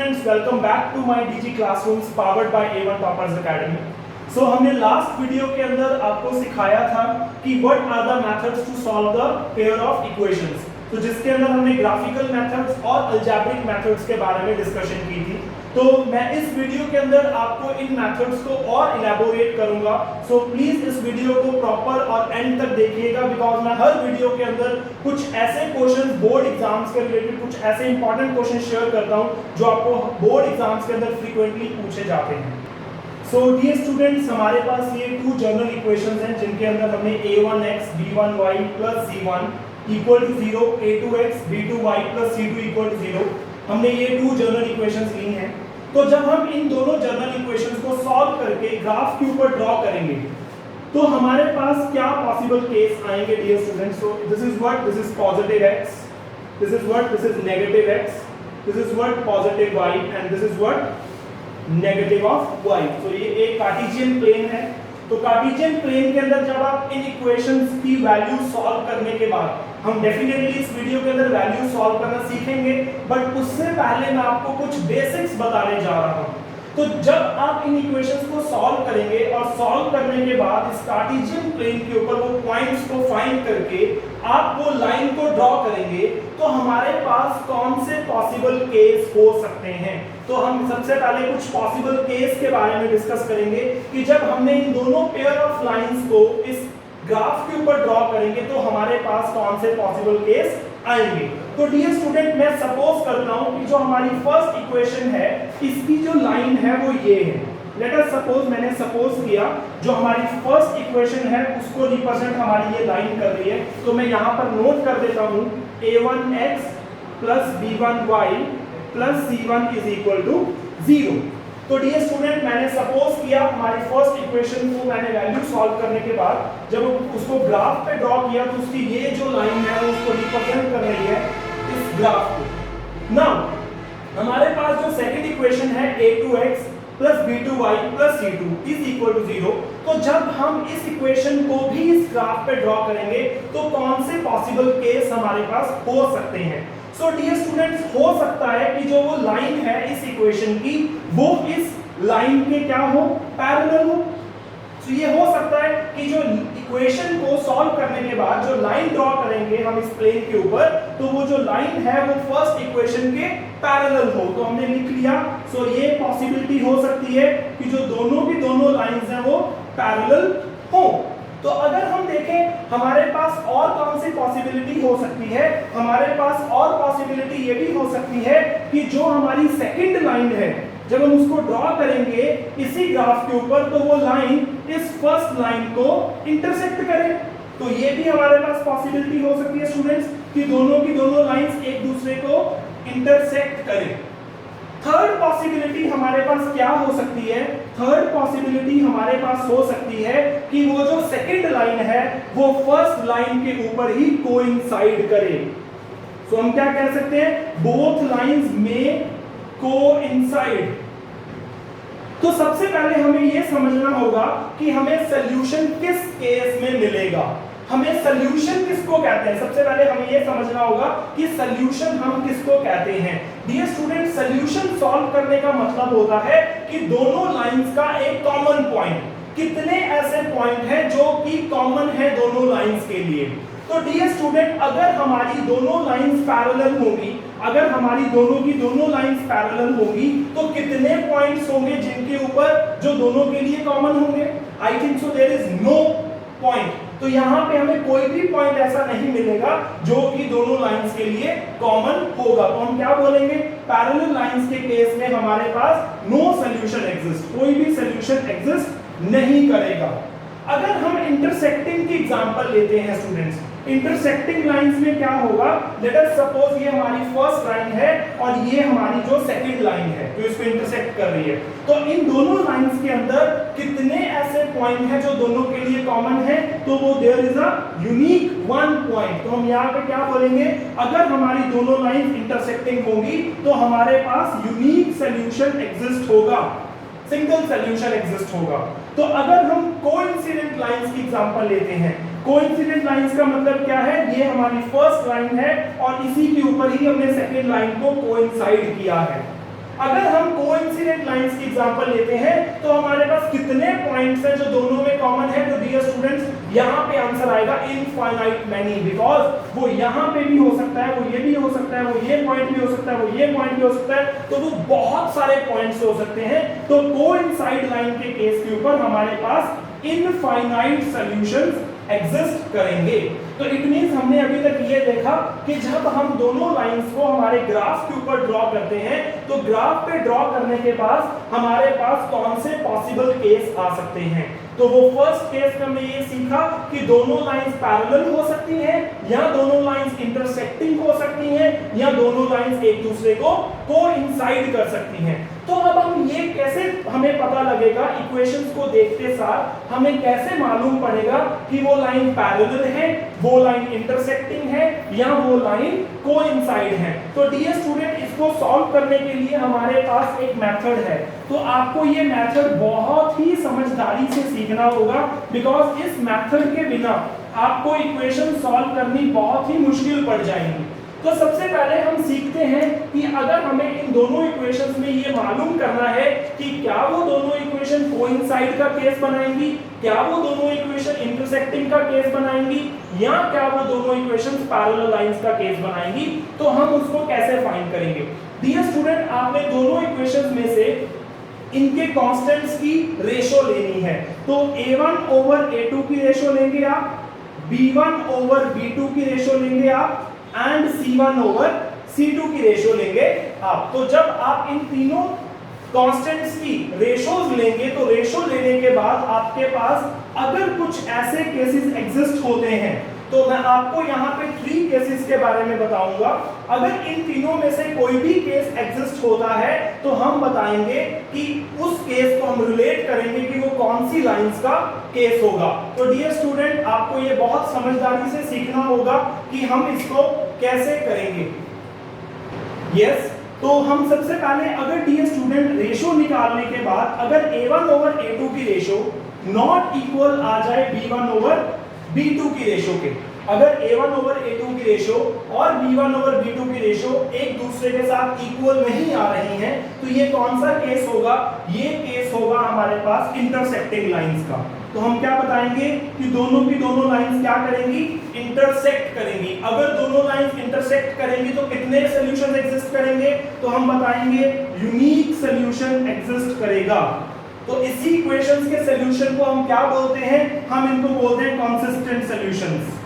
students, welcome back to my DG Classrooms powered by A1 Toppers Academy. So हमने last video के अंदर आपको सिखाया था कि what are the methods to solve the pair of equations. तो जिसके अंदर हमने ग्राफिकल मेथड्स और अलजेब्रिक मेथड्स के बारे में डिस्कशन की थी. तो मैं इस वीडियो के अंदर आपको इन मेथड्स को और इलैबोरेट करूंगा. सो प्लीज इस वीडियो को प्रॉपर और एंड तक देखिएगा बिकॉज मैं हर वीडियो के अंदर कुछ ऐसे क्वेश्चंस बोर्ड एग्जाम्स के रिलेटेड कुछ ऐसे इंपॉर्टेंट क्वेश्चन शेयर करता हूं जो आपको बोर्ड एग्जाम्स के अंदर फ्रीक्वेंटली पूछे जाते हैं. सो डियर स्टूडेंट्स, हमारे पास ये टू जनरल इक्वेशंस हैं जिनके अंदर हमने a1x b1y plus c1 equal to 0, a2x b2y plus c2 equal to 0. हमने ये टू जनरल इक्वेशंस ली हैं. तो जब हम इन दोनों जनरल इक्वेशंस को सॉल्व करके ग्राफ के ऊपर ड्रॉ करेंगे तो हमारे पास क्या पॉसिबल केस आएंगे dear students. So this is what, this is positive x, this is what, this is negative x, this is what positive y and this is what negative of y. तो ये एक Cartesian plane है. तो Cartesian plane के अंदर जब आप इन equations की वैल्यू सॉल्व करने के बाद, हम डेफिनेटली इस वीडियो के अंदर वैल्यू सॉल्व करना सीखेंगे, बट उससे पहले मैं आपको कुछ बेसिक्स बताने जा रहा हूं. तो जब आप इन इक्वेशंस को सॉल्व करेंगे और सॉल्व करने के बाद इस कार्टेशियन प्लेन के ऊपर वो पॉइंट्स को फाइंड करके आप वो लाइन को ड्रॉ करेंगे तो हमारे पास कौन से पॉसिबल केस हो सकते हैं. तो हम सबसे पहले कुछ पॉसिबल केस के बारे में डिस्कस करेंगे कि जब हमने इन दोनों पेयर ऑफ लाइंस को इस ग्राफ के ऊपर ड्रॉ करेंगे तो हमारे पास कौन से पॉसिबल केस आएंगे. तो डियर स्टूडेंट, मैं सपोज करता हूं कि जो हमारी फर्स्ट इक्वेशन है इसकी जो लाइन है वो ये है. लेट अस सपोज, मैंने सपोज किया जो हमारी फर्स्ट इक्वेशन है उसको रिप्रेजेंट हमारी ये लाइन कर रही है. तो मैं यहां पर नोट कर देता हूं a1x plus b1y plus c1 is equal to 0. तो डियर स्टूडेंट, मैंने सपोज किया हमारी फर्स्ट इक्वेशन को मैंने वैल्यू सॉल्व करने के बाद जब उसको ग्राफ पे ड्रॉ किया तो उसकी ये जो लाइन है उसको रिप्रेजेंट कर रही है इस ग्राफ को. नाउ हमारे पास जो सेकंड इक्वेशन है a2x plus b2y plus c2 is equal to 0. तो जब हम इस इक्वेशन को भी इस ग्राफ पे ड्रॉ करेंगे तो कौन से पॉसिबल केस हमारे पास हो सकते हैं. सो डियर स्टूडेंट्स, हो सकता है कि जो वो लाइन है इस इक्वेशन की वो इस लाइन के क्या हो, पैरेलल हो. तो ये हो सकता है कि जो इक्वेशन को सॉल्व करने के बाद जो लाइन ड्रॉ करेंगे हम इस प्लेन के ऊपर तो वो जो लाइन है वो फर्स्ट इक्वेशन के पैरेलल हो. तो हमने लिख लिया. सो ये पॉसिबिलिटी हो सकती है कि जो दोनों की दोनों लाइंस हैं वो पैरेलल हो. तो अगर हम देखें हमारे पास और कौन सी पॉसिबिलिटी हो सकती है, हमारे पास और पॉसिबिलिटी ये भी हो सकती है कि जो हमारी सेकंड लाइन है जब हम उसको ड्रॉ करेंगे इसी ग्राफ के ऊपर तो वो लाइन इस फर्स्ट लाइन को इंटरसेक्ट करे. तो ये भी हमारे पास पॉसिबिलिटी हो सकती है स्टूडेंट्स कि दोनों की दोनों लाइंस एक दूसरे को इंटरसेक्ट करें. थर्ड पॉसिबिलिटी हमारे पास क्या हो सकती है, थर्ड पॉसिबिलिटी हमारे पास हो सकती है कि वो जो सेकंड लाइन है वो फर्स्ट लाइन के ऊपर ही कोइंसाइड करे. सो हम क्या कह सकते हैं, बोथ लाइंस में कोइंसाइड. तो सबसे पहले हमें यह समझना होगा कि हमें सॉल्यूशन किस केस में मिलेगा. हमें सॉल्यूशन किसको कहते हैं, सबसे पहले हमें यह समझना होगा कि सॉल्यूशन हम किसको कहते हैं. डियर स्टूडेंट, सॉल्यूशन सॉल्व करने का मतलब होता है कि दोनों लाइंस का एक कॉमन पॉइंट. कितने ऐसे पॉइंट हैं जो कि कॉमन है दोनों लाइंस के लिए. तो डियर स्टूडेंट, अगर हमारी दोनों लाइंस पैरेलल होंगी, अगर हमारी दोनों की दोनों लाइंस पैरेलल होंगी तो कितने पॉइंट्स होंगे जिनके ऊपर जो दोनों के लिए कॉमन होंगे. I think so there is no point. तो यहां पे हमें कोई भी पॉइंट ऐसा नहीं मिलेगा जो कि दोनों लाइंस के लिए कॉमन होगा. तो हम क्या बोलेंगे, पैरेलल लाइंस के केस में हमारे पास नो सॉल्यूशन एग्जिस्ट, कोई भी सॉल्यूशन एग्जिस्ट नहीं करेगा. अगर हम इंटरसेक्टिंग की एग्जांपल लेते हैं स्टूडेंट्स, इंटरसेक्टिंग लाइंस में क्या होगा, लेट अस सपोज ये हमारी फर्स्ट लाइन है और ये हमारी जो सेकंड लाइन है जो इसको इंटरसेक्ट कर रही है. तो इन दोनों लाइंस के अंदर कितने ऐसे पॉइंट हैं जो दोनों के लिए कॉमन है, तो वो there is a unique one point. तो हम यहाँ पे क्या बोलेंगे, अगर हमारी दोनों लाइंस इंटरसेक्टिंग होंगी तो हमारे पास यूनिक सॉल्यूशन एग्जिस्ट होगा, सिंगल सॉल्यूशन एग्जिस्ट होगा. तो अगर हम कोइंसिडेंट लाइंस की एग्जांपल लेते हैं, कोइंसिडेंट लाइंस का मतलब क्या है, ये हमारी फर्स्ट लाइन है और इसी के ऊपर ही हमने सेकंड लाइन को कोइंसाइड किया है. अगर हम कोइंसिडेंट लाइंस की एग्जांपल लेते हैं तो हमारे पास कितने पॉइंट्स हैं जो दोनों में कॉमन है? तो डियर स्टूडेंट्स यहां पे आंसर आएगा इनफाइनाइट मैनी, बिकॉज़ वो यहां पे भी हो सकता है, वो ये भी हो सकता है, वो ये पॉइंट भी हो सकता है, वो ये पॉइंट भी हो सकता है, तो वो बहुत सारे पॉइंट्स हो सकते हैं। तो कोइंसाइड लाइन के केस के ऊपर हमारे पास इनफाइनाइट सॉल्यूशंस एग्जिस्ट करेंगे। तो इट मींस हमने अभी तक ये देखा कि जब हम दोनों लाइंस को हमारे ग्राफ के ऊपर ड्रॉ करते हैं तो ग्राफ पे ड्रॉ करने के बाद हमारे पास कौन से पॉसिबल केस आ सकते हैं। तो वो फर्स्ट केस में हमने ये सीखा कि दोनों लाइंस पैरेलल हो सकती हैं, या दोनों लाइंस इंटरसेक्टिंग हो सकती हैं, या दोनों लाइंस एक दूसरे को कोइंसाइड कर सकती हैं। तो अब हम ये कैसे हमें पता लगेगा, इक्वेशंस को देखते साथ हमें कैसे मालूम पड़ेगा कि वो लाइन पैरेलल है, वो लाइन इंटरसेक्टिंग है, या वो लाइन कोइंसाइड है। तो डियर स्टूडेंट, इसको सॉल्व करने के लिए हमारे पास एक मेथड है। तो आपको ये मेथड बहुत ही समझदारी से सीखना होगा, बिकॉज इस मेथड के बिना आपको इक्वेशन सॉल्व करनी बहुत ही मुश्किल पड़ जाएगी। तो सबसे पहले हम सीखते हैं कि अगर हमें इन दोनों इक्वेशंस में ये मालूम करना है कि क्या वो दोनों इक्वेशन कोइंसाइड का केस बनाएंगी, क्या वो दोनों इक्वेशन इंटरसेक्टिंग का केस बनाएंगी, या क्या वो दोनों इक्वेशंस पैरेलल लाइंस का केस बनाएंगी, तो हम उसको कैसे फाइंड करेंगे। डियर स्टूडेंट, आपने दोनों इक्वेशंस में से इनके कांस्टेंट्स की रेशो लेनी है। तो a1 ओवर a2 की रेशो लेंगे आप, b1 ओवर b2 की रेशो लेंगे आप, एंड C1 ओवर C2 की रेशो लेंगे आप। तो जब आप इन तीनों कांस्टेंट्स की रेशोज लेंगे तो रेशो लेने के बाद आपके पास अगर कुछ ऐसे केसेस एग्जिस्ट होते हैं, तो मैं आपको यहाँ पे 3 केसेस के बारे में बताऊंगा। अगर इन तीनों में से कोई भी केस एग्जिस्ट होता है तो हम बताएंगे कि उस केस को हम रिलेट करेंगे कि वो कौन सी लाइंस का केस होगा। तो डियर स्टूडेंट, आपको ये बहुत समझदारी से सीखना होगा कि हम इसको कैसे करेंगे। यस, तो हम सबसे पहले अगर डियर स्टूडेंट रेशो निकालने के बाद अगर a1 ओवर a2 की रेशो नॉट इक्वल आ जाए b1 ओवर b2 की रेशो के, अगर a1 ओवर a2 की रेशो और b1 ओवर b2 की रेशो एक दूसरे के साथ इक्वल नहीं आ रही हैं, तो ये कौन सा केस होगा? ये केस होगा हमारे पास इंटरसेक्टिंग लाइंस का। तो हम क्या बताएंगे कि दोनों की दोनों लाइंस क्या करेंगी? इंटरसेक्ट करेंगी। अगर दोनों लाइंस इंटरसेक्ट करेंगी तो कितने सॉल्यूशंस एग्जिस्ट करेंगे? तो हम बताएंगे यूनिक सॉल्यूशन एग्जिस्ट करेगा। तो इसी इक्वेशंस के सॉल्यूशन को हम क्या बोलते हैं? हम इनको बोलते हैं कंसिस्टेंट सॉल्यूशंस।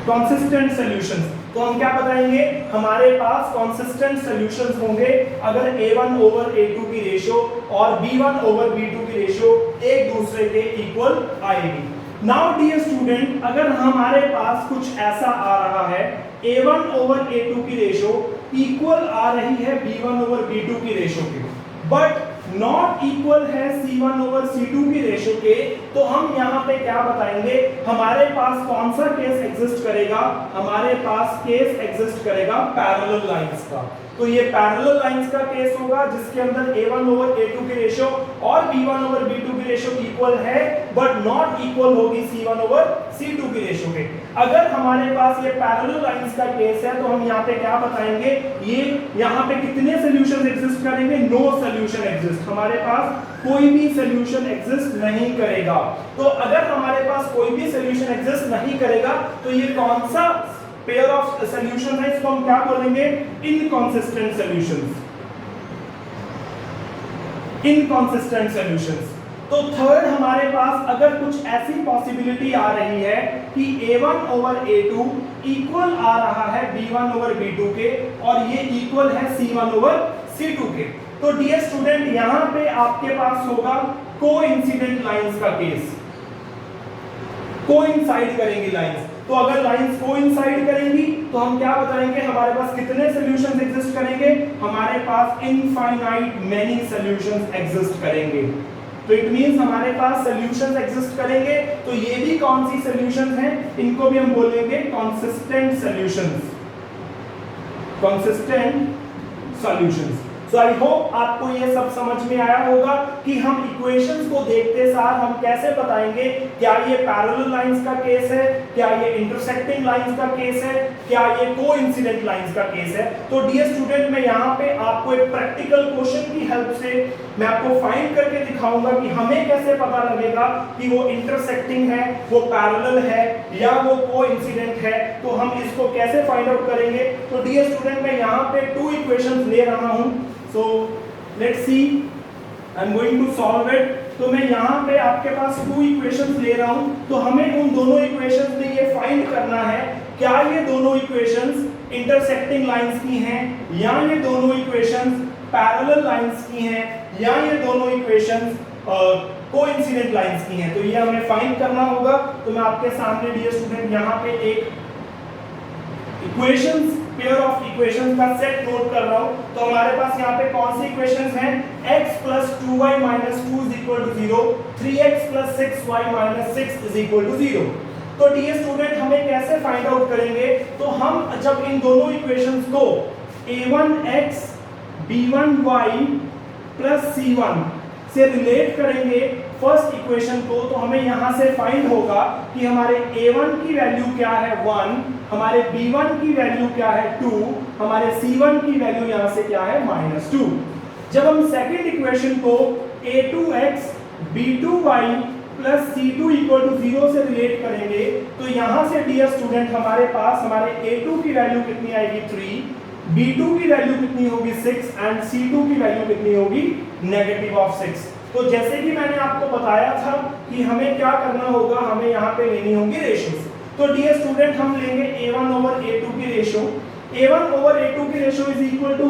कंसिस्टेंट सॉल्यूशंस, तो हम क्या बताएंगे? हमारे पास कंसिस्टेंट सॉल्यूशंस होंगे अगर a1 ओवर a2 की रेशो और b1 ओवर b2 की रेशो एक दूसरे के इक्वल आएगी। नाउ डियर स्टूडेंट, अगर हमारे पास कुछ ऐसा आ रहा है a1 ओवर a2 की रेशो इक्वल आ रही है b1 ओवर b2 की रेशो के, बट नॉट इक्वल है C1 ओवर C2 की रेशो के, तो हम यहाँ पे क्या बताएंगे? हमारे पास कौन सा केस एग्जिस्ट करेगा? हमारे पास केस एग्जिस्ट करेगा पैरेलल लाइंस का। तो ये पैरेलल लाइंस का केस होगा जिसके अंदर a1 ओवर a2 की रेशो और b1 ओवर b2 की रेशो इक्वल है, बट नॉट इक्वल होगी C1 ओवर C2 की रेशो के। अगर हमारे पास ये पैरेलल लाइंस का केस है तो हम यहाँ पे क्या बताएंगे? ये यहाँ पे कितने सॉल्यूशंस एग्जिस्ट करेंगे? No solution exist. हमारे पास कोई भी सॉल्यूशन एग्जिस्ट नहीं करेगा। तो अगर हमारे पास कोई भी सॉल्यूशन एग्जिस्ट नहीं करेगा तो ये कौन सा पेयर ऑफ सॉल्यूशन है? इसको हम क्या बोलेंगे? Inconsistent solutions. Inconsistent solutions. तो थर्ड, हमारे पास अगर कुछ ऐसी पॉसिबिलिटी आ रही है कि a1 ओवर a2 इक्वल आ रहा है b1 ओवर b2 के और ये इक्वल है c1 ओवर c2 के, तो डियर स्टूडेंट यहां पे आपके पास होगा कोइंसिडेंट लाइंस का केस। कोइंसाइड करेंगी लाइंस। तो अगर लाइंस कोइंसाइड करेंगी तो हम क्या बताएंगे? हमारे पास कितने सॉल्यूशंस एग्जिस्ट करेंगे? हमारे पास इनफाइनाइट मेनी सॉल्यूशंस एग्जिस्ट करेंगे। तो इट मींस हमारे पास सॉल्यूशंस एग्जिस्ट करेंगे। तो ये भी कौन सी सॉल्यूशंस हैं? इनको भी हम बोलेंगे consistent solutions. Consistent solutions. So I hope आपको ये सब समझ में आया होगा कि हम इक्वेशंस को देखते सार हम कैसे बताएंगे क्या ये पैरेलल लाइंस का केस है, क्या ये इंटरसेक्टिंग लाइंस का केस है, क्या ये कोइंसिडेंट लाइंस का केस है। तो डियर स्टूडेंट मैं यहाँ पे आपको एक प्रैक्टिकल क्वेश्चन की हेल्प से मैं आपको फाइंड करके दिखाऊंगा कि हमें कैसे पता लगेगा कि वो इंटरसेक्टिंग है, वो पैरेलल है या वो कोइंसिडेंट है। तो हम इसको कैसे फाइंड आउट करेंगे। तो डियर स्टूडेंट मैं यहाँ पे 2 इक्वेशंस ले रहा हूँ। So let's see I am going to solve it. तो मैं यहाँ पे आपके पास 2 इक्वेशंस ले रहा हूँ। तो हमें उन दोनों इक्वेशंस में ये फाइंड करना है क्या ये दोनों इक्वेशंस इंटरसेक्टिंग लाइंस की हैं या ये दोनों इक्वेशंस पैरेलल लाइंस की हैं या ये दोनों इक्वेशंस कोइंसिडेंट लाइंस की हैं। तो ये हमें फाइंड करना होगा। तो मैं आपके सामने डियर स्टूडेंट यहाँ पे एक इक्वेशंस पेयर ऑफ इक्वेशंस का सेट नोट कर रहा हूं। तो हमारे पास यहाँ पे कौन सी इक्वेशंस हैं, x + 2y - 2 = 0, 3x + 6y - 6 = 0। तो डियर स्टूडेंट हमें कैसे फाइंड आउट करेंगे। तो हम जब इन दोनों इक्वेशंस को a1x b1y + c1 से रिलेट करेंगे फर्स्ट इक्वेशन को, तो हमें यहां से फाइंड होगा कि हमारे a1 की वैल्यू क्या है 1, हमारे b1 की वैल्यू क्या है 2, हमारे c1 की वैल्यू यहां से क्या है -2। जब हम सेकंड इक्वेशन को a2x b2y + c2 = 0 से रिलेट करेंगे, तो यहां से डियर स्टूडेंट हमारे पास हमारे a2 की वैल्यू कितनी आएगी 3, b2 की वैल्यू कितनी होगी 6 एंड c2 की वैल्यू कितनी होगी -6। तो जैसे कि मैंने आपको बताया था कि हमें क्या करना होगा, हमें यहाँ पे लेनी होगी रेशियोज। तो डियर स्टूडेंट हम लेंगे a1/a2 की रेशियो। a1/a2 की रेशियो =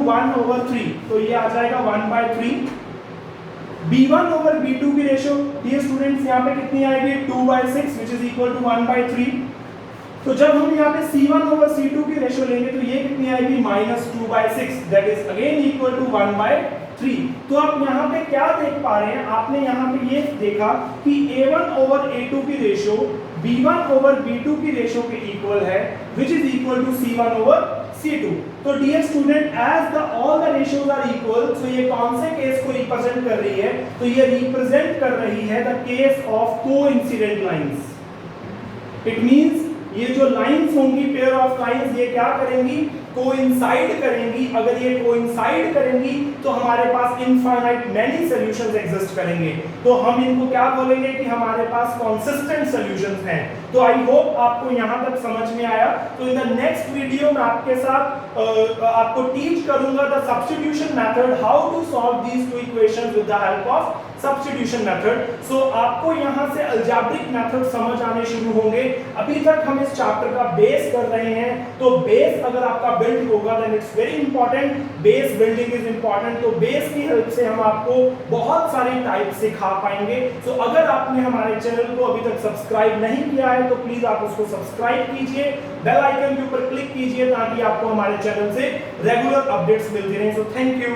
1/3, तो ये आ जाएगा 1/3। b1/b2 की रेशियो डियर स्टूडेंट्स यहाँ पे कितनी आएगी 2/6 which is equal to 1/3। तो जब हम यहाँ पे c1/c2 की रेशियो लेंगे तो ये कितनी आएगी -2/6 that is again equal to 1/3। तो आप यहाँ पे क्या देख पा रहे हैं, आपने यहाँ पे ये देखा कि a1/a2 की रेशियो b1/b2 की रेशियो के इक्वल है which is equal to c1/c2। तो dear student as the all the ratios are equal, so ये कौन से केस को रिप्रेजेंट कर रही है, तो ये रिप्रेजेंट कर रही है the case of coincident lines. It means ये जो लाइंस होंगी पेयर ऑफ लाइंस ये क्या करेंगी कोइंसाइड करेंगी। अगर ये कोइंसाइड करेंगी तो हमारे पास इनफाइनाइट मेनी सॉल्यूशंस एग्जिस्ट करेंगे। तो हम इनको क्या बोलेंगे कि हमारे पास कंसिस्टेंट सॉल्यूशंस हैं। तो आई होप आपको यहां तक समझ में आया। तो इन द नेक्स्ट वीडियो में आपके साथ आपको टीच करूंगा the substitution method, how to solve these two equations with the help of substitution method. So आपको यहां से अलजेब्रिक मेथड समझ आने शुरू होंगे। अभी तक हम इस चैप्टर का बेस कर रहे हैं, तो बेस अगर आपका बिल्ड होगा then it's very important, base building is important. तो बेस की हेल्प से हम आपको बहुत सारी टाइप सिखा पाएंगे। सो अगर आपने हमारे चैनल को अभी तक सब्सक्राइब नहीं किया है तो प्लीज आप उसको सब्सक्राइब कीजिए, बेल आइकन के ऊपर क्लिक कीजिए ताकि आपको हमारे चैनल से रेगुलर अपडेट्स मिलती रहें। So thank you.